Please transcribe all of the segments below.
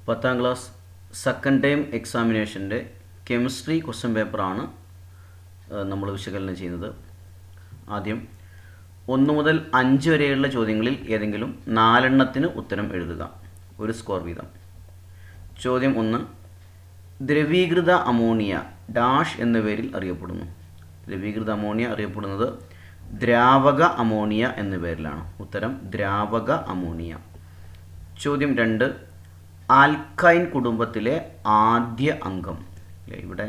10ാം class second time എക്സാമിനേഷൻ്റെ chemistry question പേപ്പറാണ് നമ്മൾ വിശകലനം ചെയ്യുന്നത്. ആദ്യം 1 മുതൽ 5 വരെയുള്ള ചോദ്യങ്ങളിൽ ഏതെങ്കിലും 4 എണ്ണത്തിന് ഉത്തരം എഴുതുക. ഒരു സ്കോർ വീതം. ചോദ്യം 1. ദ്രവീകൃത അമോണിയ ഡാഷ് എന്ന പേരിൽ അറിയപ്പെടുന്നു. ദ്രവീകൃത അമോണിയ അറിയപ്പെടുന്നത് ദ്രാവക അമോണിയ എന്ന പേരിലാണ്. ഉത്തരം ദ്രാവക അമോണിയ. ചോദ്യം 2. ആൽക്കൈൻ കുടുംബത്തിലെ ആദ്യ അംഗം. ഇവിടെ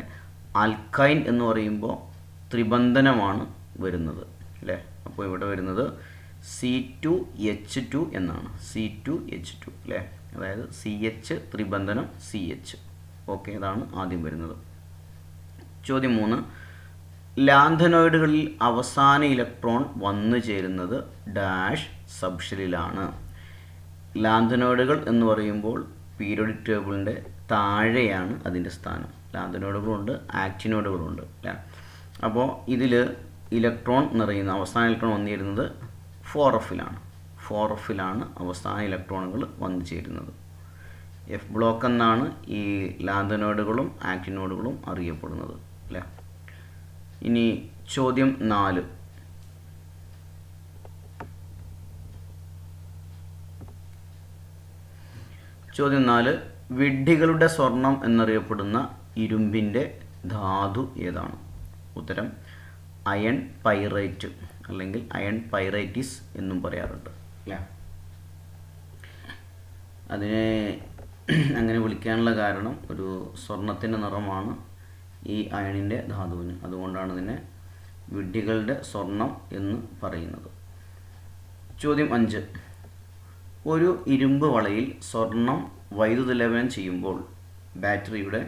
ആൽക്കൈൻ എന്ന് പറയുമ്പോൾ ത്രിബന്ധനമാണ് വരുന്നത് അല്ലേ. അപ്പോൾ ഇവിടെ വരുന്നത് C2H2 എന്നാണ്. C2H2 അല്ലേ. അതായത് CH ത്രിബന്ധനം CH. ഓക്കെ, ഇതാണ് ആദ്യം വരുന്നത്. ചോദ്യം 3. ലാന്തനോയിഡുകളിൽ അവസാന ഇലക്ട്രോൺ വന്നു ചേരുന്നത് ഡാഷ് സബ്ഷെല്ലിലാണ്. ലാന്തനോയിഡുകൾ എന്ന് പറയുമ്പോൾ പീരിയോഡിക് ടേബിളിൻ്റെ താഴെയാണ് അതിൻ്റെ സ്ഥാനം. ലാന്തനോയിഡുകളുണ്ട്, ആക്റ്റിനോയിഡുകളുണ്ട് അല്ലേ. അപ്പോൾ ഇതിൽ ഇലക്ട്രോൺ നിറയുന്ന അവസാന ഇലക്ട്രോൺ വന്നു ചേരുന്നത് 4Fലാണ്. 4Fലാണ് അവസാന ഇലക്ട്രോണുകൾ വന്നു ചേരുന്നത്. F ബ്ലോക്ക് എന്നാണ് ഈ ലാന്തനോയിഡുകളും ആക്റ്റിനോയിഡുകളും അറിയപ്പെടുന്നത് അല്ലേ. ഇനി ചോദ്യം 4. ചോദ്യം 4. വിഡ്ഢികളുടെ സ്വർണം എന്നറിയപ്പെടുന്ന ഇരുമ്പിൻ്റെ ധാതു ഏതാണ്? ഉത്തരം അയൺ പൈറൈറ്റ് അല്ലെങ്കിൽ അയൺ പൈറൈറ്റിസ് എന്നും പറയാറുണ്ട് അല്ലേ. അതിനെ അങ്ങനെ വിളിക്കാനുള്ള കാരണം ഒരു സ്വർണത്തിൻ്റെ നിറമാണ് ഈ അയണിൻ്റെ ധാതുവിന്. അതുകൊണ്ടാണ് ഇതിനെ വിഡ്ഢികളുടെ സ്വർണം എന്ന് പറയുന്നത്. ചോദ്യം 5. ഒരു ഇരുമ്പ് വളയിൽ സ്വർണം വൈദ്യുതലേപനം ചെയ്യുമ്പോൾ ബാറ്ററിയുടെ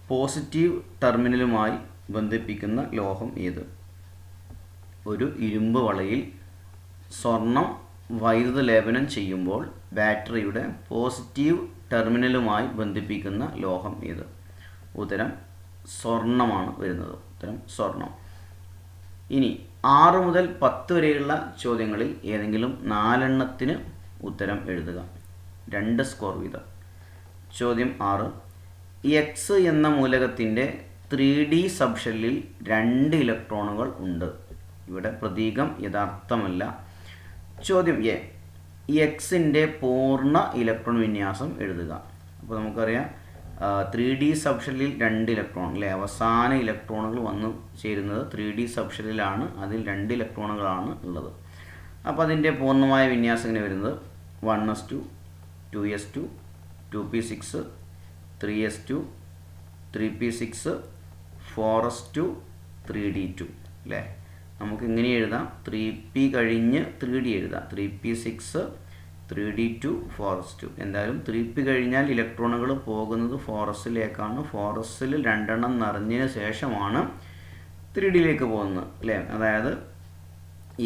പോസിറ്റീവ് ടെർമിനലുമായി ബന്ധിപ്പിക്കുന്ന ലോഹം ഏത്? ഒരു ഇരുമ്പ് വളയിൽ സ്വർണം വൈദ്യുതലേപനം ചെയ്യുമ്പോൾ ബാറ്ററിയുടെ പോസിറ്റീവ് ടെർമിനലുമായി ബന്ധിപ്പിക്കുന്ന ലോഹം ഏത്? ഉത്തരം സ്വർണമാണ് വരുന്നത്. ഉത്തരം സ്വർണം. ഇനി 6 മുതൽ 10 വരെയുള്ള ചോദ്യങ്ങളിൽ ഏതെങ്കിലും 4 എണ്ണത്തിന് ഉത്തരം എഴുതുക. 2 സ്കോർ വീതം. ചോദ്യം 6. X എന്ന മൂലകത്തിൻ്റെ 3D സബ്ഷെല്ലിൽ 2 ഇലക്ട്രോണുകൾ ഉണ്ട്. ഇവിടെ പ്രതീകം യഥാർത്ഥമല്ല. ചോദ്യം A. Xൻ്റെ പൂർണ്ണ ഇലക്ട്രോൺ വിന്യാസം എഴുതുക. അപ്പോൾ നമുക്കറിയാം 3D സബ്ഷെല്ലിൽ 2 ഇലക്ട്രോൺ അല്ലേ. അവസാന ഇലക്ട്രോണുകൾ വന്നു ചേരുന്നത് 3D സബ്ഷെല്ലിലാണ്. അതിൽ 2 ഇലക്ട്രോണുകളാണ് ഉള്ളത്. അപ്പോൾ അതിൻ്റെ പൂർണ്ണമായ വിന്യാസം ഇങ്ങനെ വരുന്നത് 1s2 2s2 2p6 3s2 3p6 4s2 3d2 അല്ലേ. നമുക്ക് ഇങ്ങനെ എഴുതാം. 3p കഴിഞ്ഞ് 3d എഴുതാം. 3p6 3d2 4s2. എന്തായാലും 3p കഴിഞ്ഞാൽ ഇലക്ട്രോണുകൾ പോകുന്നത് 4sലേക്കാണ്. 4sൽ 2 എണ്ണം നിറഞ്ഞതിന് ശേഷമാണ് 3dയിലേക്ക് പോകുന്നത് അല്ലേ. അതായത്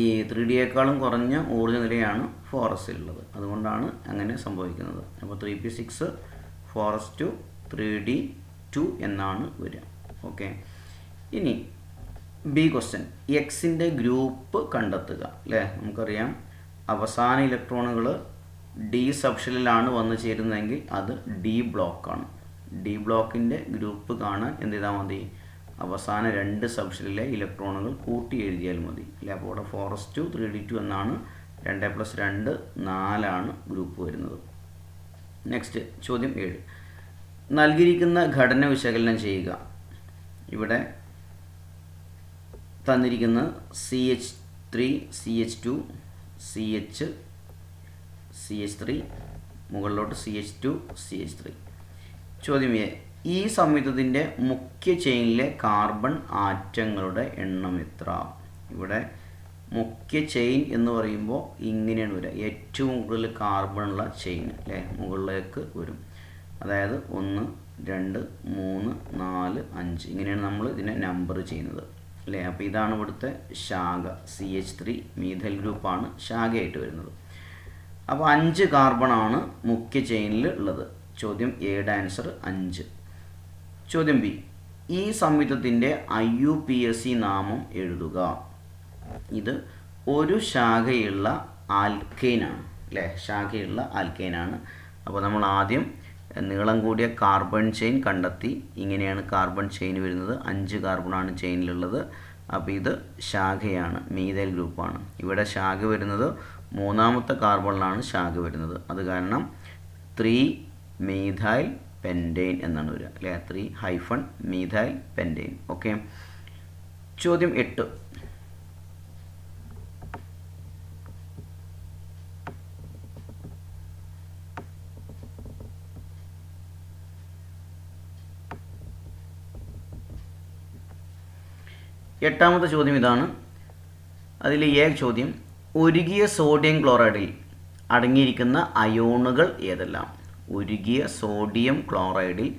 ഈ 3dയേക്കാളും കുറഞ്ഞ ഊർജ്ജ നിലയാണ് 4sലുള്ളത്. അതുകൊണ്ടാണ് അങ്ങനെ സംഭവിക്കുന്നത്. അപ്പോൾ 3p6 4s2 3d2 എന്നാണ് വരിക. ഓക്കെ. ഇനി ബി ക്വസ്റ്റ്യൻ. എക്സിൻ്റെ ഗ്രൂപ്പ് കണ്ടെത്തുക അല്ലേ. നമുക്കറിയാം അവസാന ഇലക്ട്രോണുകൾ ഡി സബ്ഷെല്ലിലാണ് വന്നു ചേരുന്നതെങ്കിൽ അത് ഡി ബ്ലോക്കാണ്. ഡി ബ്ലോക്കിൻ്റെ ഗ്രൂപ്പ് കാണാൻ എന്ത് ചെയ്താൽ മതി? അവസാന 2 സബ്ഷെല്ലിലെ ഇലക്ട്രോണുകൾ കൂട്ടി എഴുതിയാൽ മതി അല്ലേ. അപ്പോൾ ഇവിടെ 4s2 3d2 എന്നാണ്. 2 + 2 4 ഗ്രൂപ്പ് വരുന്നത്. നെക്സ്റ്റ് ചോദ്യം 7. നൽകിയിരിക്കുന്ന ഘടന വിശകലനം ചെയ്യുക. ഇവിടെ തന്നിരിക്കുന്ന CH3 CH2 CH CH3 മുകളിലോട്ട് CH2 CH3. ചോദ്യം A. ഈ സംയുക്തത്തിൻ്റെ മുഖ്യ ചെയിനിലെ കാർബൺ ആറ്റങ്ങളുടെ എണ്ണം എത്ര? ഇവിടെ മുഖ്യ ചെയിൻ എന്ന് പറയുമ്പോൾ ഇങ്ങനെയാണ് വരിക. ഏറ്റവും കൂടുതൽ കാർബണുള്ള ചെയിൻ അല്ലേ മുകളിലേക്ക് വരും. അതായത് 1 2 3 4 5 ഇങ്ങനെയാണ് നമ്മൾ ഇതിനെ നമ്പർ ചെയ്യുന്നത് അല്ലേ. അപ്പോൾ ഇതാണ് ഇവിടുത്തെ ശാഖ. CH3 മീഥൈൽ ഗ്രൂപ്പാണ് ശാഖയായിട്ട് വരുന്നത്. അപ്പോൾ 5 കാർബണാണ് മുഖ്യ ചെയിനിൽ ഉള്ളത്. ചോദ്യം എയുടെ ആൻസർ 5. ചോദ്യം ബി. ഈ സംയുക്തത്തിൻ്റെ IUPAC നാമം എഴുതുക. ഇത് ഒരു ശാഖയുള്ള ആൽക്കെയിനാണ് അല്ലേ. ശാഖയുള്ള ആൽക്കെയിനാണ്. അപ്പോൾ നമ്മൾ ആദ്യം നീളം കൂടിയ കാർബൺ ചെയിൻ കണ്ടെത്തി. ഇങ്ങനെയാണ് കാർബൺ ചെയിൻ വരുന്നത്. 5 കാർബണാണ് ചെയിനിലുള്ളത്. അപ്പോൾ ഇത് ശാഖയാണ്, മീഥൈൽ ഗ്രൂപ്പാണ്. ഇവിടെ ശാഖ വരുന്നത് 3ാമത്തെ കാർബണിലാണ് ശാഖ വരുന്നത്. അത് കാരണം 3 മീഥൈൽ പെൻറ്റെയ്ൻ എന്നാണ് വരിക അല്ലേ. 3 മീഥൈൽ പെൻറ്റെയ്ൻ. ഓക്കെ. ചോദ്യം 8. എട്ടാമത്തെ ചോദ്യം ഇതാണ്. അതിൽ ചോദ്യം, ഉരുകിയ സോഡിയം ക്ലോറൈഡിൽ അടങ്ങിയിരിക്കുന്ന അയോണുകൾ ഏതെല്ലാം? ഉരുകിയ സോഡിയം ക്ലോറൈഡിൽ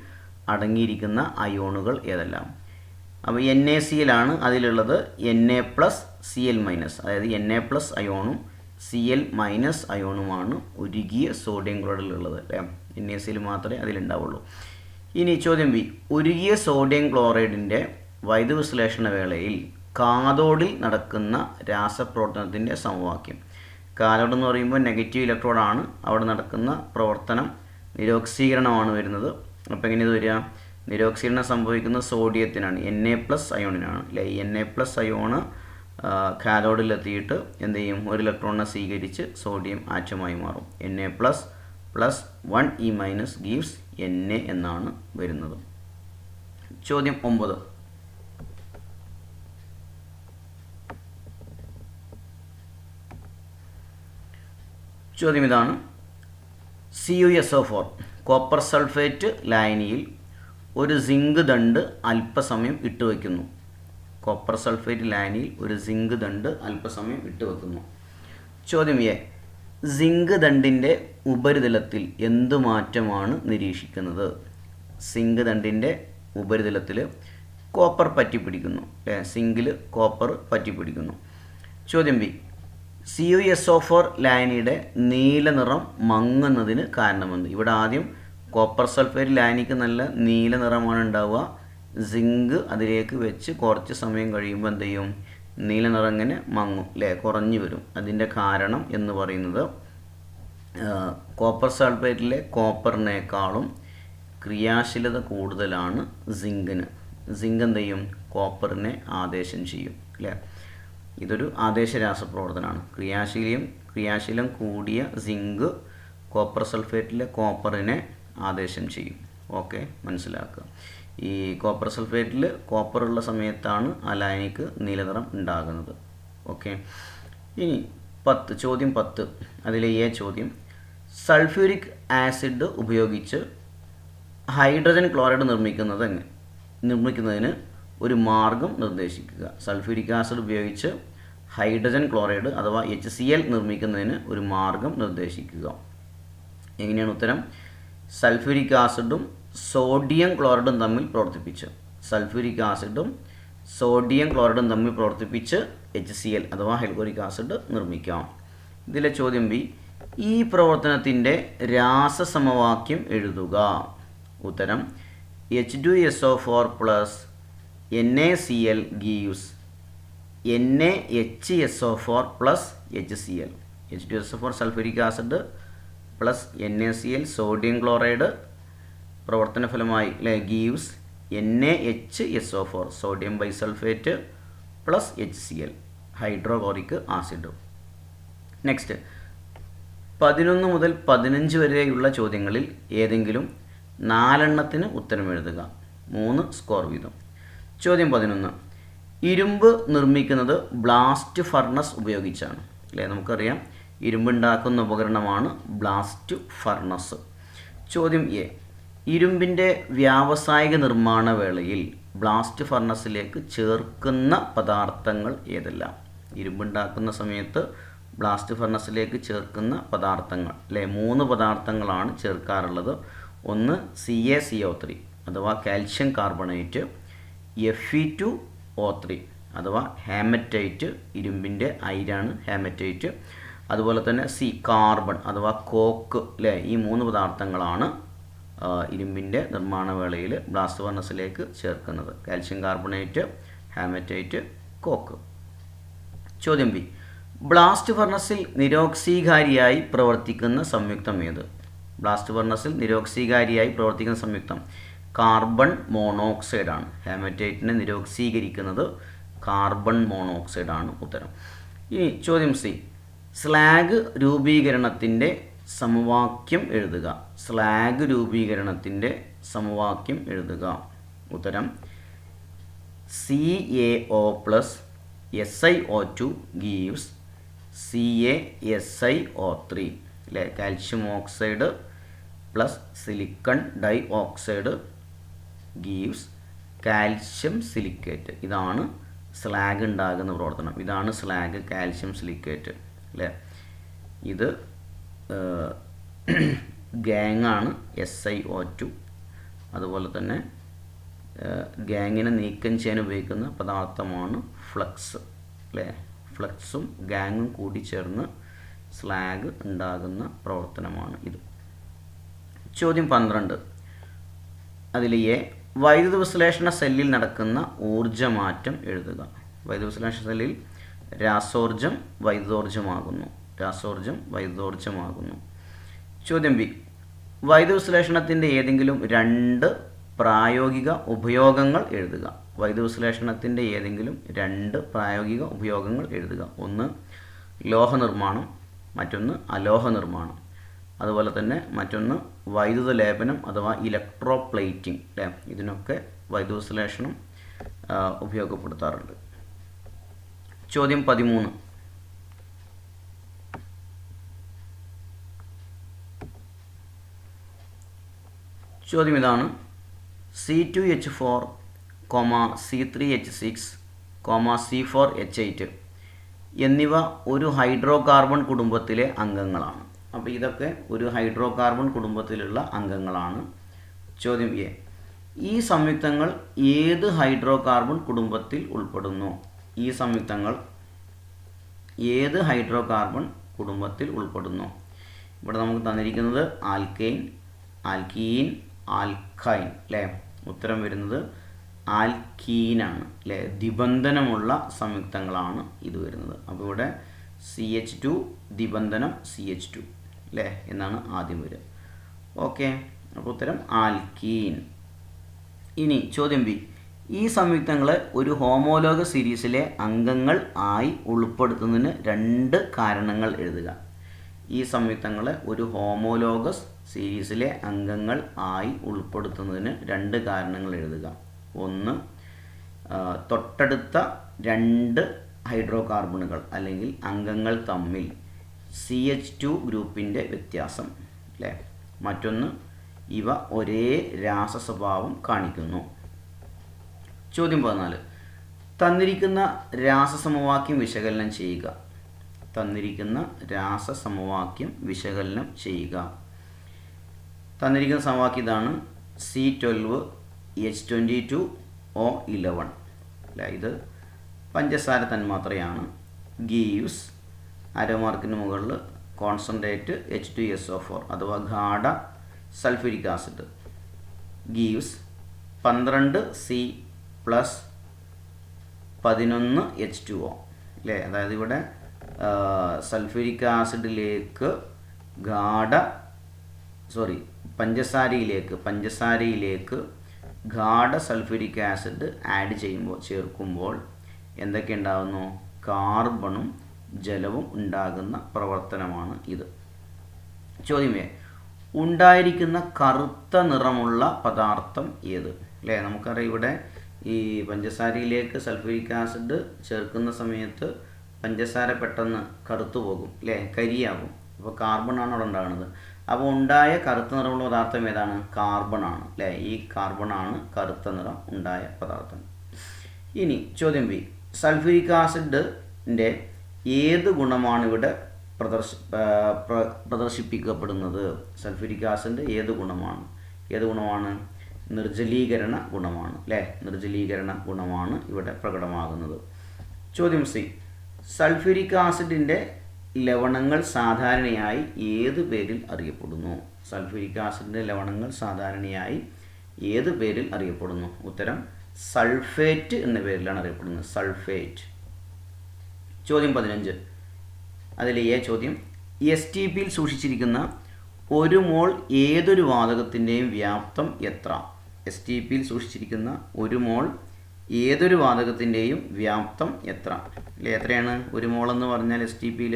അടങ്ങിയിരിക്കുന്ന അയോണുകൾ ഏതെല്ലാം? അപ്പോൾ NaCl ആണ് അതിലുള്ളത്. Na+Cl-, അതായത് Na+ അയോണും Cl- അയോണുമാണ് ഉരുകിയ സോഡിയം ക്ലോറൈഡിലുള്ളത് അല്ലേ. NaCl മാത്രമേ അതിലുണ്ടാവുള്ളൂ. ഇനി ചോദ്യം ബി, ഉരുകിയ സോഡിയം ക്ലോറൈഡിൻ്റെ വൈദ്യുതവിശ്ലേഷണ വേളയിൽ കാഥോഡിൽ നടക്കുന്ന രാസപ്രവർത്തനത്തിൻ്റെ സമവാക്യം. കാഥോഡ് എന്ന് പറയുമ്പോൾ നെഗറ്റീവ് ഇലക്ട്രോഡാണ്. അവിടെ നടക്കുന്ന പ്രവർത്തനം നിരോക്സീകരണമാണ് വരുന്നത്. അപ്പോൾ എങ്ങനെ ഇത് വരിക? നിരോക്സീകരണം സംഭവിക്കുന്ന സോഡിയത്തിനാണ്, Na+ അയോണിനാണ് അല്ലേ. ഈ Na+ അയോണ് കാഥോഡിലെത്തിയിട്ട് എന്ത് ചെയ്യും? ഒരു ഇലക്ട്രോണിനെ സ്വീകരിച്ച് സോഡിയം ആറ്റമായി മാറും. Na+ + 1E- ഗീവ്സ് Na എന്നാണ് വരുന്നത്. ചോദ്യം 9. ചോദ്യം ഇതാണ്. CuSO4 കോപ്പർ സൾഫേറ്റ് ലായനിയിൽ ഒരു സിങ്ക് ദണ്ട് അല്പസമയം ഇട്ടുവയ്ക്കുന്നു. കോപ്പർ സൾഫേറ്റ് ലായനിയിൽ ഒരു സിങ്ക് ദണ്ട് അല്പസമയം ഇട്ടുവെക്കുന്നു. ചോദ്യം എ, സിങ്ക് ദണ്ടിൻ്റെ ഉപരിതലത്തിൽ എന്തു മാറ്റമാണ് നിരീക്ഷിക്കുന്നത്? സിങ്ക് ദണ്ടിൻ്റെ ഉപരിതലത്തിൽ കോപ്പർ പറ്റിപ്പിടിക്കുന്നു അല്ലേ. സിങ്കിൽ കോപ്പർ പറ്റിപ്പിടിക്കുന്നു. ചോദ്യം ബി, CuSO4 ലായനിയുടെ നീല നിറം മങ്ങുന്നതിന് കാരണമെന്ന്? ഇവിടെ ആദ്യം കോപ്പർ സൾഫേറ്റ് ലായനിക്ക് നല്ല നീല നിറമാണ് ഉണ്ടാവുക. സിങ്ക് അതിലേക്ക് വെച്ച് കുറച്ച് സമയം കഴിയുമ്പോൾ എന്ത് ചെയ്യും? നീല നിറം ഇങ്ങനെ മങ്ങും അല്ലേ, കുറഞ്ഞു വരും. അതിൻ്റെ കാരണം എന്ന് പറയുന്നത് കോപ്പർ സൾഫേറ്റിലെ കോപ്പറിനേക്കാളും ക്രിയാശീലത കൂടുതലാണ് സിങ്കിന്. സിങ്ക് എന്ത് ചെയ്യും? കോപ്പറിനെ ആദേശം ചെയ്യും അല്ലേ. ഇതൊരു ആദേശ രാസപ്രവർത്തനമാണ്. ക്രിയാശീലം കൂടിയ സിങ്ക് കോപ്പർ സൾഫേറ്റിലെ കോപ്പറിനെ ആദേശം ചെയ്യും. ഓക്കെ, മനസ്സിലാക്കുക. ഈ കോപ്പർ സൾഫേറ്റിൽ കോപ്പറുള്ള സമയത്താണ് ആ ലായനിക്ക് നീലനിറം ഉണ്ടാകുന്നത്. ഓക്കെ. ഇനി ചോദ്യം 10. അതിലെ ചോദ്യം, സൾഫ്യൂരിക് ആസിഡ് ഉപയോഗിച്ച് ഹൈഡ്രജൻ ക്ലോറൈഡ് നിർമ്മിക്കുന്നതിന് ഒരു മാർഗം നിർദ്ദേശിക്കുക. സൾഫ്യൂരിക് ആസിഡ് ഉപയോഗിച്ച് ഹൈഡ്രജൻ ക്ലോറൈഡ് അഥവാ HCl നിർമ്മിക്കുന്നതിന് ഒരു മാർഗം നിർദ്ദേശിക്കുക. എങ്ങനെയാണ് ഉത്തരം? സൾഫ്യൂരിക് ആസിഡും സോഡിയം ക്ലോറൈഡും തമ്മിൽ പ്രവർത്തിപ്പിച്ച് HCl അഥവാ ഹൈഡ്രോക്ലോറിക് ആസിഡ് നിർമ്മിക്കാം. ഇതിലെ ചോദ്യം ബി, ഈ പ്രവർത്തനത്തിൻ്റെ രാസസമവാക്യം എഴുതുക. ഉത്തരം H2SO4 + NaCl gives NaHSO4 + HCl. H2SO4 sulphuric acid plus NaCl sodium chloride പ്രവർത്തന ഫലമായി gives NaHSO4 sodium bisulphate plus HCl hydrochloric acid. Next 11 മുതൽ 15 വരെയുള്ള ചോദ്യങ്ങളിൽ ഏതെങ്കിലും 4 എണ്ണത്തിന് ഉത്തരം എഴുതുക. 3 സ്കോർ വീതം. ചോദ്യം 11. ഇരുമ്പ് നിർമ്മിക്കുന്നത് ബ്ലാസ്റ്റ് ഫർണസ് ഉപയോഗിച്ചാണ് അല്ലേ. നമുക്കറിയാം ഇരുമ്പ് ഉണ്ടാക്കുന്ന ഉപകരണമാണ് ബ്ലാസ്റ്റ് ഫർണസ്. ചോദ്യം എ, ഇരുമ്പിൻ്റെ വ്യാവസായിക നിർമ്മാണ വേളയിൽ ബ്ലാസ്റ്റ് ഫർണസിലേക്ക് ചേർക്കുന്ന പദാർത്ഥങ്ങൾ ഏതെല്ലാം? ഇരുമ്പുണ്ടാക്കുന്ന സമയത്ത് ബ്ലാസ്റ്റ് ഫർണസിലേക്ക് ചേർക്കുന്ന പദാർത്ഥങ്ങൾ അല്ലേ, 3 പദാർത്ഥങ്ങളാണ് ചേർക്കാറുള്ളത്. ഒന്ന് CaCO3 അഥവാ കാൽഷ്യം കാർബണേറ്റ്, Fe2O3 അഥവാ ഹാമറ്റൈറ്റ്, ഇരുമ്പിൻ്റെ അയിരാണ് ഹാമറ്റൈറ്റ്. അതുപോലെ തന്നെ കാർബൺ അഥവാ കോക്ക് അല്ലേ. ഈ 3 പദാർത്ഥങ്ങളാണ് ഇരുമ്പിൻ്റെ നിർമ്മാണ വേളയിൽ ബ്ലാസ്റ്റ് ഫർണസിലേക്ക് ചേർക്കുന്നത്. Calcium carbonate, hematite, coke. ചോദ്യം ബി, ബ്ലാസ്റ്റ് ഫർണസിൽ നിരോക്സീകാരിയായി പ്രവർത്തിക്കുന്ന സംയുക്തം ഏത്? ബ്ലാസ്റ്റ് ഫർണസിൽ നിരോക്സീകാരിയായി പ്രവർത്തിക്കുന്ന സംയുക്തം കാർബൺ മോണോക്സൈഡ് ആണ്. ഹേമറ്റൈറ്റിനെ നിരോക്സീകരിക്കുന്നത് കാർബൺ മോണോക്സൈഡ് ആണ് ഉത്തരം. ഇനി ചോദ്യം സി, സ്ലാഗ് രൂപീകരണത്തിൻ്റെ സമവാക്യം എഴുതുക. സ്ലാഗ് രൂപീകരണത്തിൻ്റെ സമവാക്യം എഴുതുക. ഉത്തരം CaO plus SiO2 gives CaSiO3 അല്ലേ. Calcium oxide plus silicon dioxide gives calcium silicate. ഇതാണ് സ്ലാഗ് ഉണ്ടാകുന്ന പ്രവർത്തനം. ഇതാണ് സ്ലാഗ് കാൽഷ്യം സിലിക്കേറ്റ് അല്ലേ. ഇത് ഗാങ്ങാണ് SiO2. അതുപോലെ തന്നെ ഗാങ്ങിനെ നീക്കം ചെയ്യാൻ ഉപയോഗിക്കുന്ന പദാർത്ഥമാണ് ഫ്ലക്സ് അല്ലേ. ഫ്ലക്സും ഗാങ്ങും കൂടി ചേർന്ന് സ്ലാഗ് ഉണ്ടാകുന്ന പ്രവർത്തനമാണ് ഇത്. ചോദ്യം 12. അതിൽ എ, വൈദ്യുത വിശ്ലേഷണ സെല്ലിൽ നടക്കുന്ന ഊർജ്ജമാറ്റം എഴുതുക. വൈദ്യുത വിശ്ലേഷണ സെല്ലിൽ രാസോർജം വൈദ്യുതോർജ്ജമാകുന്നു. ചോദ്യം ബി, വൈദ്യുത വിശ്ലേഷണത്തിൻ്റെ ഏതെങ്കിലും 2 പ്രായോഗിക ഉപയോഗങ്ങൾ എഴുതുക. വൈദ്യുത വിശ്ലേഷണത്തിൻ്റെ ഏതെങ്കിലും 2 പ്രായോഗിക ഉപയോഗങ്ങൾ എഴുതുക. ഒന്ന് ലോഹ നിർമ്മാണം, മറ്റൊന്ന് അലോഹ നിർമ്മാണം. അതുപോലെ തന്നെ മറ്റൊന്ന് വൈദ്യുത ലേപനം അഥവാ ഇലക്ട്രോപ്ലേറ്റിംഗ് അല്ലേ. ഇതിനൊക്കെ വൈദ്യുത വിശ്ലേഷണം ഉപയോഗപ്പെടുത്താറുണ്ട്. ചോദ്യം 13. ചോദ്യം ഇതാണ്. C2H4, C3H6, C4H8 എന്നിവ ഒരു ഹൈഡ്രോ കാർബൺ കുടുംബത്തിലെ അംഗങ്ങളാണ്. അപ്പോൾ ഇതൊക്കെ ഒരു ഹൈഡ്രോ കാർബൺ കുടുംബത്തിലുള്ള അംഗങ്ങളാണ്. ചോദ്യം എ, ഈ സംയുക്തങ്ങൾ ഏത് ഹൈഡ്രോ കാർബൺ കുടുംബത്തിൽ ഉൾപ്പെടുന്നു? ഈ സംയുക്തങ്ങൾ ഏത് ഹൈഡ്രോ കാർബൺ കുടുംബത്തിൽ ഉൾപ്പെടുന്നു? ഇവിടെ നമുക്ക് തന്നിരിക്കുന്നത് ആൽക്കൈൻ, ആൽക്കീൻ, ആൽക്കൈൻ അല്ലേ. ഉത്തരം വരുന്നത് ആൽക്കീനാണ് അല്ലേ. ദ്വിബന്ധനമുള്ള സംയുക്തങ്ങളാണ് ഇത് വരുന്നത്. അപ്പോൾ ഇവിടെ CH2 ദ്വിബന്ധനം CH2 അല്ലേ എന്നാണ് ആദ്യം വരിക. ഓക്കെ, അപ്പോൾ ഉത്തരം ആൽക്കീൻ. ഇനി ചോദ്യം ബി, ഈ സംയുക്തങ്ങളെ ഒരു ഹോമോലോഗ സീരീസിലെ അംഗങ്ങൾ ആയി ഉൾപ്പെടുത്തുന്നതിന് 2 കാരണങ്ങൾ എഴുതുക. ഈ സംയുക്തങ്ങളെ ഒരു ഹോമോലോഗസ് സീരീസിലെ അംഗങ്ങൾ ആയി ഉൾപ്പെടുത്തുന്നതിന് 2 കാരണങ്ങൾ എഴുതുക. ഒന്ന്, തൊട്ടടുത്ത 2 ഹൈഡ്രോ കാർബണുകൾ അല്ലെങ്കിൽ അംഗങ്ങൾ തമ്മിൽ CH2 ഗ്രൂപ്പിൻ്റെ വ്യത്യാസം അല്ലേ. മറ്റൊന്ന്, ഇവ ഒരേ രാസസ്വഭാവം കാണിക്കുന്നു. ചോദ്യം 14. തന്നിരിക്കുന്ന രാസസമവാക്യം വിശകലനം ചെയ്യുക. തന്നിരിക്കുന്ന രാസസമവാക്യം വിശകലനം ചെയ്യുക. തന്നിരിക്കുന്ന സമവാക്യം ഇതാണ്. C12H22O11 അല്ല, ഇത് പഞ്ചസാര തന്മാത്രയാണ്. ഗീവ്സ് അരമാർക്കിന് മുകളിൽ കോൺസെൻട്രേറ്റ് H2SO4 അഥവാ ഗാഢ sulphuric acid gives 12C plus 11H2O അല്ലേ. അതായത് ഇവിടെ സൾഫ്യൂരിക് ആസിഡിലേക്ക് പഞ്ചസാരയിലേക്ക് ഗാഢ സൾഫ്യൂരിക് ആസിഡ് ചേർക്കുമ്പോൾ എന്തൊക്കെ ഉണ്ടാകുന്നു? കാർബണും ജലവും ഉണ്ടാകുന്ന പ്രവർത്തനമാണ് ഇത്. ചോദ്യം എ, ഉണ്ടായിരിക്കുന്ന കറുത്ത നിറമുള്ള പദാർത്ഥം ഏത് അല്ലേ. നമുക്കറിയാം ഇവിടെ ഈ പഞ്ചസാരയിലേക്ക് സൾഫ്യൂരിക് ആസിഡ് ചേർക്കുന്ന സമയത്ത് പഞ്ചസാര പെട്ടെന്ന് കറുത്തു പോകും അല്ലേ, കരിയാകും. അപ്പോൾ കാർബണാണ് അവിടെ ഉണ്ടാകുന്നത്. അപ്പോൾ ഉണ്ടായ കറുത്ത നിറമുള്ള പദാർത്ഥം ഏതാണ്? കാർബണാണ് അല്ലേ. ഈ കാർബണാണ് കറുത്ത നിറം ഉണ്ടായ പദാർത്ഥം. ഇനി ചോദ്യം ബി, സൾഫ്യൂരിക് ആസിഡിൻ്റെ ഏത് ഗുണമാണ് ഇവിടെ പ്രദർശിപ്പിക്കപ്പെടുന്നത്? സൾഫ്യൂരിക് ആസിഡ് ഏത് ഗുണമാണ്? നിർജ്ജലീകരണ ഗുണമാണ് അല്ലേ. നിർജ്ജലീകരണ ഗുണമാണ് ഇവിടെ പ്രകടമാകുന്നത്. ചോദ്യം സി, സൾഫ്യൂരിക് ആസിഡിൻ്റെ ലവണങ്ങൾ സാധാരണയായി ഏത് പേരിൽ അറിയപ്പെടുന്നു? സൾഫ്യൂരിക് ആസിഡിൻ്റെ ലവണങ്ങൾ സാധാരണയായി ഏത് പേരിൽ അറിയപ്പെടുന്നു? ഉത്തരം സൾഫേറ്റ് എന്ന പേരിലാണ് അറിയപ്പെടുന്നത്. സൾഫേറ്റ്. ചോദ്യം 15. അതിലെ എ ചോദ്യം, STPയിൽ സൂക്ഷിച്ചിരിക്കുന്ന ഒരു മോൾ ഏതൊരു വാതകത്തിൻ്റെയും വ്യാപ്തം എത്ര? എസ് ടി പിയിൽ സൂക്ഷിച്ചിരിക്കുന്ന ഒരു മോൾ ഏതൊരു വാതകത്തിൻ്റെയും വ്യാപ്തം എത്ര? അല്ലേ, എത്രയാണ് ഒരു മോൾ എന്ന് പറഞ്ഞാൽ എസ് ടി പിയിൽ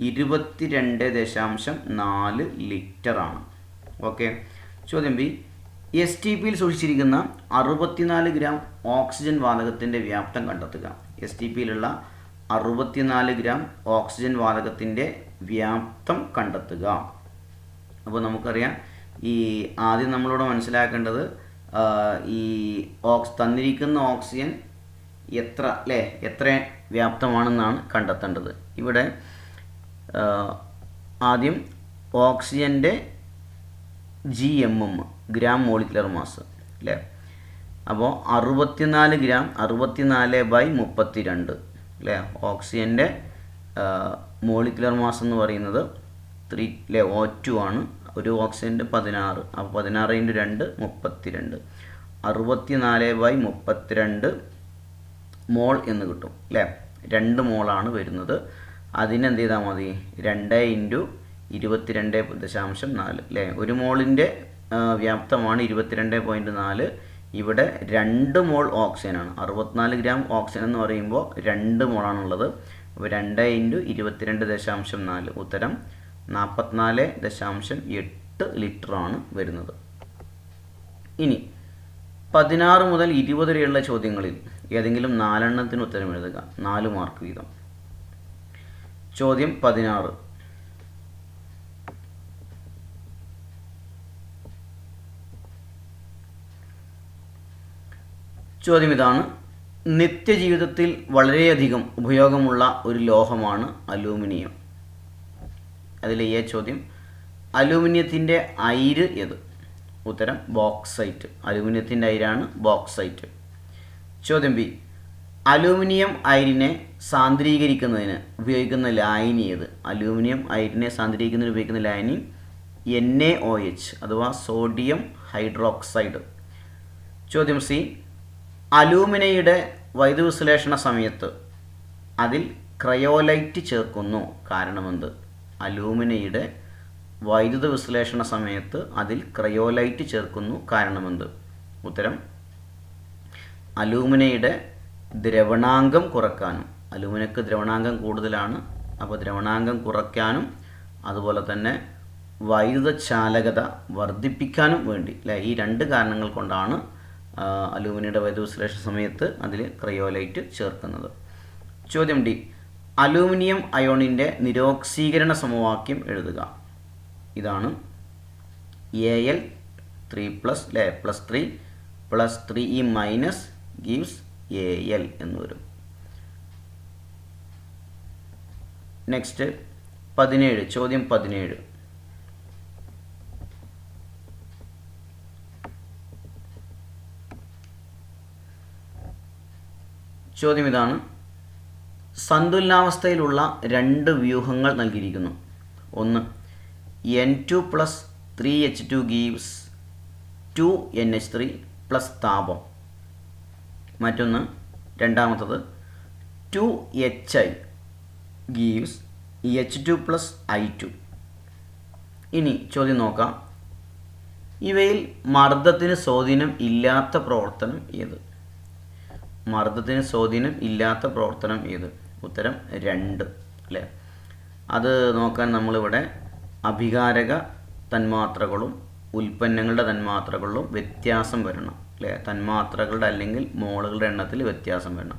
22.4 ലിറ്ററാണ്. ഓക്കെ. ചോദ്യം ബി, എസ് ടി പിയിൽ സൂക്ഷിച്ചിരിക്കുന്ന 64 ഗ്രാം ഓക്സിജൻ വാതകത്തിൻ്റെ വ്യാപ്തം കണ്ടെത്തുക. എസ് ടി പിയിലുള്ള 64 ഗ്രാം ഓക്സിജൻ വാതകത്തിൻ്റെ വ്യാപ്തം കണ്ടെത്തുക. അപ്പോൾ നമുക്കറിയാം, ഈ ആദ്യം നമ്മളിവിടെ മനസ്സിലാക്കേണ്ടത് ഈ തന്നിരിക്കുന്ന ഓക്സിജൻ എത്ര, അല്ലേ, എത്ര വ്യാപ്തമാണെന്നാണ് കണ്ടെത്തേണ്ടത്. ഇവിടെ ആദ്യം ഓക്സിജൻ്റെ GMM, ഗ്രാം മോളിക്കുലർ മാസ്, അല്ലേ. അപ്പോൾ 64 ഗ്രാം 64/32, അല്ലേ. ഓക്സിജൻ്റെ മോളിക്കുലർ മാസ് എന്ന് പറയുന്നത് 3, അല്ലേ, O2 ആണ്. ഒരു ഓക്സിജൻ്റെ 16, അപ്പോൾ 16 × 2 32, 64/32 മോൾ എന്ന് കിട്ടും, അല്ലേ. 2 മോളാണ് വരുന്നത്. അതിനെന്ത് ചെയ്താൽ മതി, 2 × 22.4, അല്ലേ. ഒരു മോളിൻ്റെ വ്യാപ്തമാണ് 22.4. ഇവിടെ 2 മോൾ ഓക്സിജനാണ്. 64 ഗ്രാം ഓക്സിജൻ എന്ന് പറയുമ്പോൾ 2 മോളാണുള്ളത്. അപ്പോൾ 2 × 22.4, ഉത്തരം 44.8 ലിറ്ററാണ് വരുന്നത്. ഇനി 16 മുതൽ 20 വരെയുള്ള ചോദ്യങ്ങളിൽ ഏതെങ്കിലും 4 എണ്ണത്തിന് ഉത്തരം എഴുതുക. 4 മാർക്ക് വീതം. ചോദ്യം 16. ചോദ്യം ഇതാണ്: നിത്യജീവിതത്തിൽ വളരെയധികം ഉപയോഗമുള്ള ഒരു ലോഹമാണ് അലൂമിനിയം. അതിലെ എ ചോദ്യം: അലൂമിനിയത്തിൻ്റെ അയിര് ഏത്? ഉത്തരം ബോക്സൈറ്റ്. അലൂമിനിയത്തിൻ്റെ അയിരാണ് ബോക്സൈറ്റ്. ചോദ്യം ബി, അലൂമിനിയം അയിരിനെ സാന്ദ്രീകരിക്കുന്നതിന് ഉപയോഗിക്കുന്ന ലായനി ഏത്? അലൂമിനിയം അയിരിനെ സാന്ദ്രീകരിക്കുന്നതിന് ഉപയോഗിക്കുന്ന ലായനി NaOH അഥവാ സോഡിയം ഹൈഡ്രോക്സൈഡ്. ചോദ്യം സി, അലൂമിനയുടെ വൈദ്യുതവിശ്ലേഷണ സമയത്ത് അതിൽ ക്രയോലൈറ്റ് ചേർക്കുന്നു, കാരണമെന്ത്? അലൂമിനയുടെ വൈദ്യുത വിശ്ലേഷണ സമയത്ത് അതിൽ ക്രയോലൈറ്റ് ചേർക്കുന്നു, കാരണമെന്ത്? ഉത്തരം അലൂമിനയുടെ ദ്രവണാങ്കം കുറയ്ക്കാനും. അലൂമിനയ്ക്ക് ദ്രവണാങ്കം കൂടുതലാണ്, അപ്പോൾ ദ്രവണാങ്കം കുറയ്ക്കാനും അതുപോലെ തന്നെ വൈദ്യുത ചാലകത വർദ്ധിപ്പിക്കാനും വേണ്ടി, അല്ലേ. ഈ 2 കാരണങ്ങൾ കൊണ്ടാണ് അലൂമിനിയുടെ വൈദ്യുത വിശ്ലേഷണ സമയത്ത് അതിൽ ക്രയോലൈറ്റ് ചേർക്കുന്നത്. ചോദ്യം ഡി, അലൂമിനിയം അയോണിൻ്റെ നിരോക്സീകരണ സമവാക്യം എഴുതുക. ഇതാണ് Al3+, അല്ലേ, +3 + 3E- gives Al എന്ന് വരും. നെക്സ്റ്റ് 17. ചോദ്യം 17. ചോദ്യം ഇതാണ്: സന്തുലനാവസ്ഥയിലുള്ള 2 വ്യൂഹങ്ങൾ നൽകിയിരിക്കുന്നു. ഒന്ന്, N2 + 3H2 gives 2NH3 + താപം. മറ്റൊന്ന്, രണ്ടാമത്തത് 2HI gives H2 + I2. ഇനി ചോദ്യം നോക്കാം. ഇവയിൽ മർദ്ദത്തിന് സ്വാധീനം ഇല്ലാത്ത പ്രവർത്തനം ഏത്? മർദ്ദത്തിന് സ്വാധീനം ഇല്ലാത്ത പ്രവർത്തനം ഏത്? ഉത്തരം 2, അല്ലേ. അത് നോക്കാൻ നമ്മളിവിടെ അഭികാരക തന്മാത്രകളും ഉൽപ്പന്നങ്ങളുടെ തന്മാത്രകളിലും വ്യത്യാസം വരണം, അല്ലേ. തന്മാത്രകളുടെ അല്ലെങ്കിൽ മോളുകളുടെ എണ്ണത്തിൽ വ്യത്യാസം വരണം.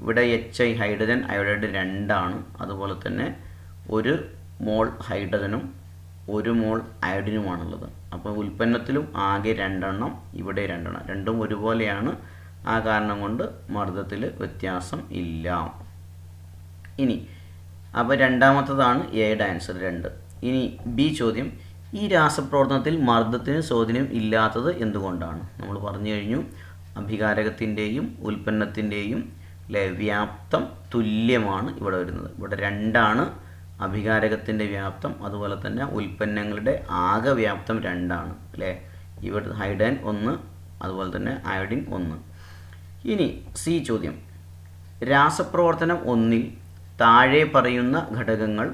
ഇവിടെ HI ഹൈഡ്രജൻ അയോഡൈഡ് 2 ആണ്. അതുപോലെ തന്നെ 1 മോൾ ഹൈഡ്രജനും 1 മോൾ അയോഡിനുമാണുള്ളത്. അപ്പോൾ ഉൽപ്പന്നത്തിലും ആകെ 2 എണ്ണം, ഇവിടെ 2 എണ്ണം, രണ്ടും ഒരുപോലെയാണ്. ആ കാരണം കൊണ്ട് മർദ്ദത്തിൽ വ്യത്യാസം ഇല്ല. ഇനി അപ്പോൾ രണ്ടാമത്തതാണ് എയുടെ ആൻസർ 2. ഇനി ബി ചോദ്യം: ഈ രാസപ്രവർത്തനത്തിൽ മർദ്ദത്തിന് സ്വാധീനം ഇല്ലാത്തത് എന്തുകൊണ്ടാണ്? നമ്മൾ പറഞ്ഞു കഴിഞ്ഞു, അഭികാരകത്തിൻ്റെയും ഉൽപ്പന്നത്തിൻ്റെയും, അല്ലേ, വ്യാപ്തം തുല്യമാണ് ഇവിടെ വരുന്നത്. ഇവിടെ 2 ആണ് അഭികാരകത്തിൻ്റെ വ്യാപ്തം, അതുപോലെ തന്നെ ഉൽപ്പന്നങ്ങളുടെ ആകെ വ്യാപ്തം 2 ആണ്, അല്ലേ. ഇവിടെ ഹൈഡ്രജൻ 1, അതുപോലെ തന്നെ അയോഡിൻ 1. ഇനി സി ചോദ്യം: രാസപ്രവർത്തനം 1-ൽ താഴെ പറയുന്ന ഘടകങ്ങൾ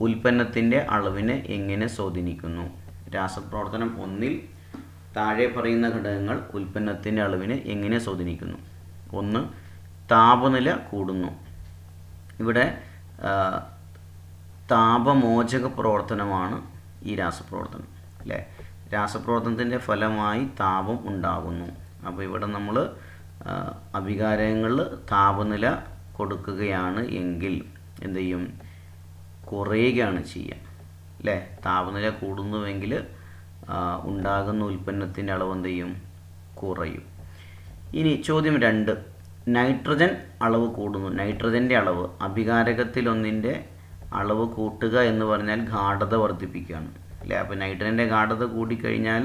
ഉൽപ്പന്നത്തിൻ്റെ അളവിനെ എങ്ങനെ സ്വാധീനിക്കുന്നു? രാസപ്രവർത്തനം 1-ൽ താഴെ പറയുന്ന ഘടകങ്ങൾ ഉൽപ്പന്നത്തിൻ്റെ അളവിനെ എങ്ങനെ സ്വാധീനിക്കുന്നു? 1. താപനില കൂടുന്നു. ഇവിടെ താപമോചക പ്രവർത്തനമാണ് ഈ രാസപ്രവർത്തനം, അല്ലേ? രാസപ്രവർത്തനത്തിൻ്റെ ഫലമായി താപം ഉണ്ടാകുന്നു. അപ്പോൾ ഇവിടെ നമ്മൾ അഭികാരങ്ങളിൽ താപനില കൊടുക്കുകയാണ് എങ്കിൽ എന്ത് ചെയ്യും? കുറയുകയാണ് ചെയ്യുക, അല്ലേ? താപനില കൂടുന്നുവെങ്കിൽ ഉണ്ടാകുന്ന ഉൽപ്പന്നത്തിൻ്റെ അളവ് എന്ത് ചെയ്യും? കുറയും. ഇനി ചോദ്യം 2. നൈട്രജൻ അളവ് കൂടുന്നു. നൈട്രജൻ്റെ അളവ്, അഭികാരകത്തിലൊന്നിൻ്റെ അളവ് കൂട്ടുക എന്ന് പറഞ്ഞാൽ ഗാഢത വർദ്ധിപ്പിക്കുകയാണ്, അല്ലേ? അപ്പോൾ നൈട്രജൻ്റെ ഗാഢത കൂടിക്കഴിഞ്ഞാൽ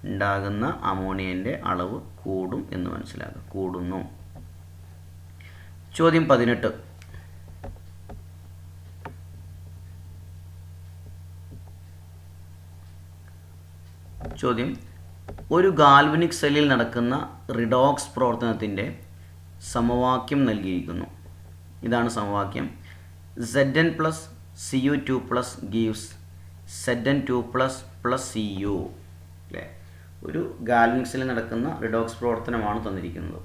ഉണ്ടാകുന്ന അമോണിയൻ്റെ അളവ് കൂടും എന്ന് മനസ്സിലാക്കുക. കൂടുന്നു. ചോദ്യം 18. ചോദ്യം: ഒരു ഗാൽവനിക് സെല്ലിൽ നടക്കുന്ന റിഡോക്സ് പ്രവർത്തനത്തിൻ്റെ സമവാക്യം നൽകിയിരിക്കുന്നു. ഇതാണ് സമവാക്യം. Zn plus Cu2 plus gives Zn2 plus Cu, അല്ലേ? ഒരു ഗാൽവനിക് സെല്ലിൽ നടക്കുന്ന റിഡോക്സ് പ്രവർത്തനമാണ് തന്നിരിക്കുന്നത്.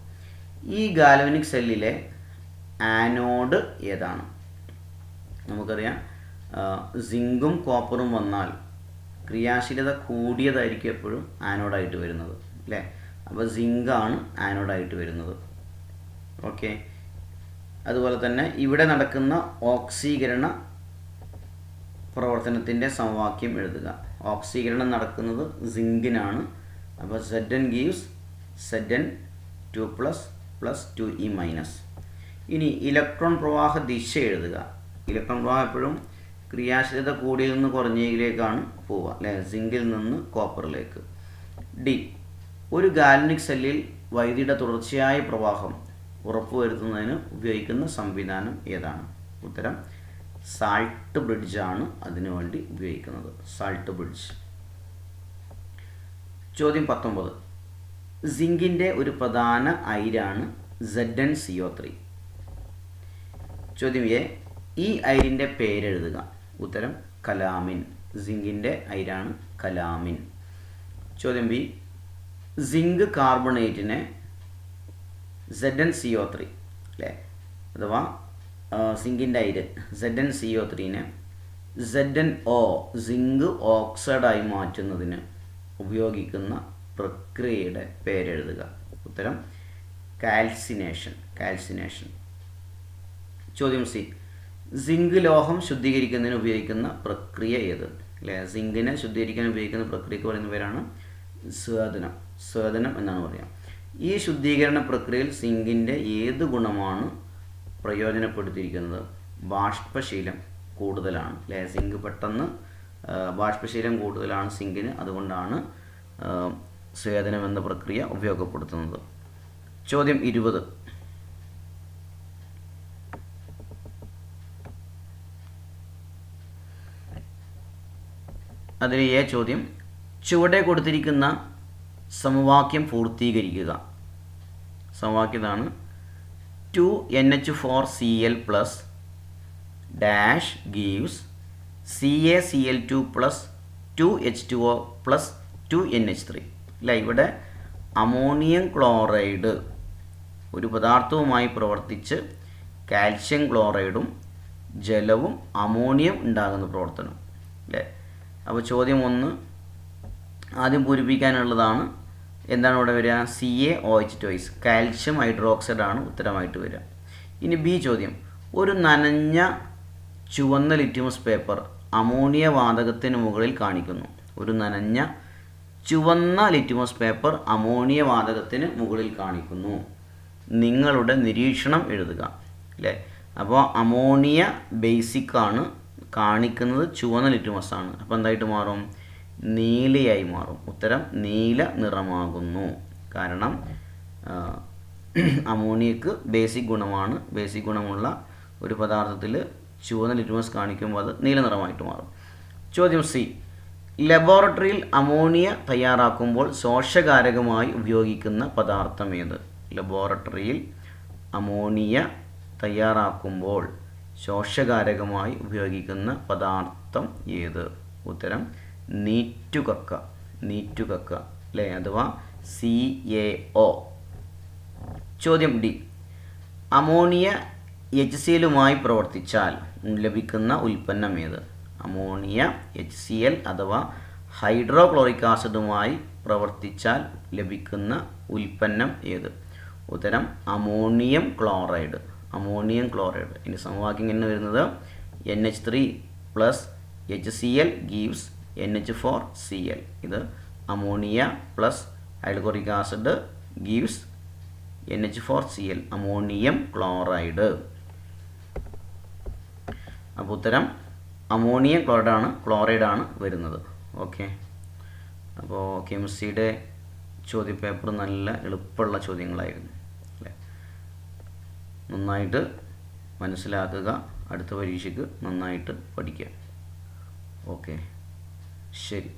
ഈ ഗാൽവനിക് സെല്ലിലെ ആനോഡ് ഏതാണ്? നമുക്കറിയാം, സിങ്കും കോപ്പറും വന്നാൽ ക്രിയാശീലത കൂടിയതായിരിക്കും എപ്പോഴും ആനോഡായിട്ട് വരുന്നത്, അല്ലേ? അപ്പോൾ സിങ്കാണ് ആനോഡായിട്ട് വരുന്നത്. ഓക്കെ. അതുപോലെ തന്നെ ഇവിടെ നടക്കുന്ന ഓക്സീകരണ പ്രവർത്തനത്തിൻ്റെ സമവാക്യം എഴുതുക. ഓക്സീകരണം നടക്കുന്നത് സിങ്കിനാണ്. അപ്പോൾ Zn gives Zn2 plus 2e minus. ഇനി ഇലക്ട്രോൺ പ്രവാഹ ദിശ എഴുതുക. ഇലക്ട്രോൺ പ്രവാഹം എപ്പോഴും ക്രിയാശീലത കൂടിയിൽ നിന്ന് കുറഞ്ഞയിലേക്കാണ് പോവുക, അല്ലേ? സിങ്കിൽ നിന്ന് കോപ്പറിലേക്ക്. ഡി. ഒരു ഗാൽവനിക് സെല്ലിൽ വൈദ്യുതിയുടെ തുടർച്ചയായ പ്രവാഹം ഉറപ്പുവരുത്തുന്നതിന് ഉപയോഗിക്കുന്ന സംവിധാനം ഏതാണ്? ഉത്തരം സാൾട്ട് ബ്രിഡ്ജാണ് അതിനു വേണ്ടി ഉപയോഗിക്കുന്നത്. Salt bridge. ചോദ്യം 19. സിങ്കിൻ്റെ ഒരു പ്രധാന അയിരാണ് ZnCO3. ചോദ്യം എ. ഈ അയിരിൻ്റെ പേരെഴുതുക. ഉത്തരം കലാമിൻ. സിങ്കിൻ്റെ അയിരാണ് കലാമിൻ. ചോദ്യം ബി. സിങ്ക് കാർബണേറ്റിനെ ZnCO3, അല്ലേ? അഥവാ സിങ്കിൻ്റെ അയിര് ZnCO3നെ ZnO സിങ്ക് ഓക്സൈഡായി മാറ്റുന്നതിന് ഉപയോഗിക്കുന്ന പ്രക്രിയയുടെ പേരെഴുതുക. ഉത്തരം കാൽസിനേഷൻ. ചോദ്യം സി. സിങ്ക് ലോഹം ശുദ്ധീകരിക്കുന്നതിന് ഉപയോഗിക്കുന്ന പ്രക്രിയ ഏത്? അല്ലേ? സിങ്കിനെ ശുദ്ധീകരിക്കാൻ ഉപയോഗിക്കുന്ന പ്രക്രിയക്ക് പറയുന്ന പേരാണ് സ്വേദനം എന്നാണ് പറയുക. ഈ ശുദ്ധീകരണ പ്രക്രിയയിൽ സിങ്കിൻ്റെ ഏത് ഗുണമാണ് പ്രയോജനപ്പെടുത്തിയിരിക്കുന്നത്? ബാഷ്പശീലം കൂടുതലാണ്, അല്ലേ? സിങ്ക് പെട്ടെന്ന് ബാഷ്പശീലം കൂടുതലാണ് സിങ്കിന്, അതുകൊണ്ടാണ് സ്വേദനം എന്ന പ്രക്രിയ ഉപയോഗപ്പെടുത്തുന്നത്. ചോദ്യം 20. അതിൽ എ ചോദ്യം: ചുവടെ കൊടുത്തിരിക്കുന്ന സമവാക്യം പൂർത്തീകരിക്കുക. സമവാക്യം ഇതാണ്: 2NH4Cl plus dash gives CaCl2 plus 2H2O plus 2NH3. അല്ല, ഇവിടെ അമോണിയം ക്ലോറൈഡ് ഒരു പദാർത്ഥവുമായി പ്രവർത്തിച്ച് കാൽഷ്യം ക്ലോറൈഡും ജലവും അമോണിയം ഉണ്ടാകുന്ന പ്രവർത്തനം, അല്ലേ? അപ്പോൾ ചോദ്യം 1 ആദ്യം പൂരിപ്പിക്കാനുള്ളതാണ്. എന്താണ് ഇവിടെ വരിക? CaOH2, കാൽഷ്യം ഹൈഡ്രോക്സൈഡ് ആണ് ഉത്തരമായിട്ട് വരിക. ഇനി ബി ചോദ്യം: ഒരു നനഞ്ഞ ചുവന്ന ലിറ്റ്മസ് പേപ്പർ അമോണിയ വാതകത്തിന് മുകളിൽ കാണിക്കുന്നു. ഒരു നനഞ്ഞ ചുവന്ന ലിറ്റ്മസ് പേപ്പർ അമോണിയ വാതകത്തിന് മുകളിൽ കാണിക്കുന്നു. നിങ്ങളുടെ നിരീക്ഷണം എഴുതുക, അല്ലേ? അപ്പോൾ അമോണിയ ബേസിക്കാണ് കാണിക്കുന്നത്, ചുവന്ന ലിറ്റ്മസ് ആണ്. അപ്പോൾ എന്തായിട്ട് മാറും? നീലയായി മാറും. ഉത്തരം നീല നിറമാകുന്നു. കാരണം അമോണിയക്ക് ബേസിക് ഗുണമാണ്. ബേസിക് ഗുണമുള്ള ഒരു പദാർത്ഥത്തിൽ ചുവന്ന ലിറ്റ്മസ് കാണിക്കുമ്പോൾ അത് നീല നിറമായിട്ട് മാറും. ചോദ്യം സി. ലബോറട്ടറിയിൽ അമോണിയ തയ്യാറാക്കുമ്പോൾ ശോഷകാരകമായി ഉപയോഗിക്കുന്ന പദാർത്ഥം ഏത്? ലബോറട്ടറിയിൽ അമോണിയ തയ്യാറാക്കുമ്പോൾ ശോഷകാരകമായി ഉപയോഗിക്കുന്ന പദാർത്ഥം ഏത്? ഉത്തരം നീറ്റുകക്ക അല്ലേ, അഥവാ CaO. ചോദ്യം ഡി. അമോണിയ HCl പ്രവർത്തിച്ചാൽ ലഭിക്കുന്ന ഉൽപ്പന്നം ഏത്? അമോണിയ HCl അഥവാ ഹൈഡ്രോക്ലോറിക് ആസിഡുമായി പ്രവർത്തിച്ചാൽ ലഭിക്കുന്ന ഉൽപ്പന്നം ഏത്? ഉത്തരം അമോണിയം ക്ലോറൈഡ്. ഇനി സമവാക്യം എങ്ങനെ വരുന്നത്? NH3 + HCl gives NH4Cl. ഇത് ammonia plus hydrochloric acid gives NH4Cl, ammonium chloride. അപ്പോൾ ഉത്തരം അമോണിയം ക്ലോറൈഡാണ് വരുന്നത്. ഓക്കെ, അപ്പോൾ കെമിസ്ട്രിയുടെ ചോദ്യപേപ്പർ നല്ല എളുപ്പമുള്ള ചോദ്യങ്ങളായിരുന്നു അല്ലേ. നന്നായിട്ട് മനസ്സിലാക്കുക, അടുത്ത പരീക്ഷയ്ക്ക് നന്നായിട്ട് പഠിക്കുക. ഓക്കെ, ശരി.